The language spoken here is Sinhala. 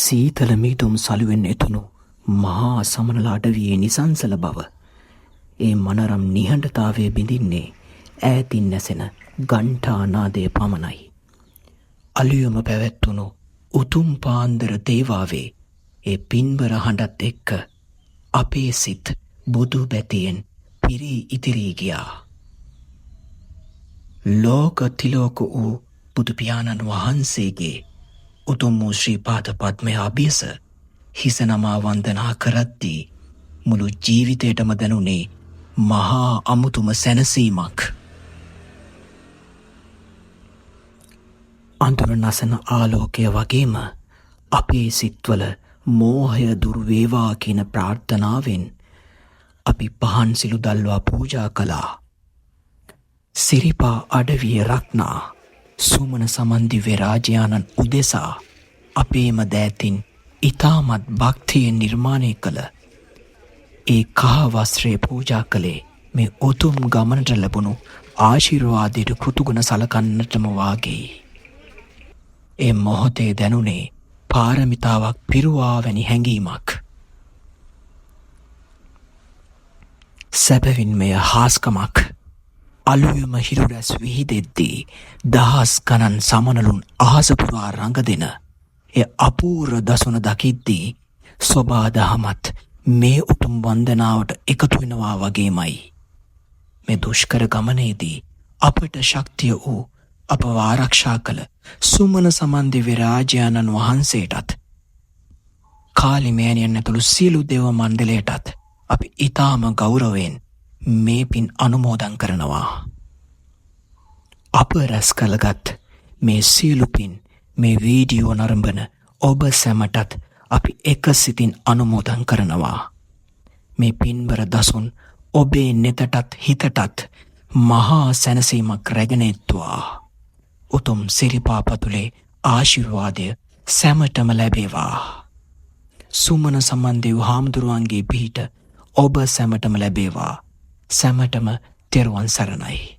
සීතල මීදුම් සලුවෙන් එතුණු මහා සමනල අඩවියේ නිසංසල බව. ඒ මනරම් නිහඬතාවයේ බිඳින්නේ ඈතින් නැසෙන ගණ්ඨා නාදය පමණයි. අලුයම පැවැත්වුණු උතුම් පාන්දර දේවාවේ ඒ පින්බර හඬත් එක්ක අපේ සිත් බුදු බැතියෙන් පිරී ඉතිරී ගියා. ලෝක තිලෝක වූ බුදු පියාණන් වහන්සේගේ උතුම් වූ ශ්‍රී පාද පද්මය අභියස හිස නමා වන්දනා කරද්දී මුළු ජීවිතයටම දැනුනේ මහා අමුතුම සැනසීමක්. අඳුර නසන ආලෝකය වගේම අපේ සිත්වල මෝහය දුරු වේවා කියන ප්‍රාර්ථනාවෙන් අපි පහන් සිලු දල්වා පූජා කළා. සිරිපා අඩවිය රක්නා සුමන සමන්දි වෙරාජයාණන් උදෙසා අපේම දෑතින් ඉතාමත් භක්තියෙන් නිර්මාණය කළ ඒ කහ වස්ත්‍රය පූජා කළේ මේ උතුම් ගමනට ලැබුණු ආශිර්වාදයට කෘතුගුණ සලකන්නටම වාගේ. ඒ මොහොතේ දැනුනේ පාරමිතාවක් පිරුවා වැනි හැඟීමක්. සැබවින් මෙය හාස්කමක්. අලුයම හිරුරැස් විහිදෙද්දී දහස් ගණන් සමනලුන් අහස පුරා රඟදෙන එය අපූර්ව දසුන දකිද්දී සොබා දහමත් මේ උතුම් වන්දනාවට එකතු වෙනවා වගේමයි. මේ දුෂ්කර ගමනේදී අපට ශක්තිය වූ අපව ආරක්ෂා කළ සුමන සමන්දි විරාජයාණන් වහන්සේටත් කාලිමෑණියන් ඇතුළු සියලු දේව මණ්ඩලයටත් අපි ඊටාම ගෞරවයෙන් මේ පින් අනුමෝදන් කරනවා. අප රැස් කළගත් මේ සියලු පින් මේ වීඩියෝ නරඹන ඔබ සැමටත් අපි එක සිතින් අනුමෝදන් කරනවා. මේ පින්බර දසුන් ඔබේ නෙතටත් හිතටත් මහා සැනසීමක් රැගෙන එත්වා. උතුම් සිරිපාපතුලේ ආශිර්වාදය සැමටම ලැබේවා. සුමන සමන්දේව හාමුදුරුවන්ගේ පිහිට ඔබ සැමටම ලැබේවා. සැමටම තෙරුවන් සරණයි.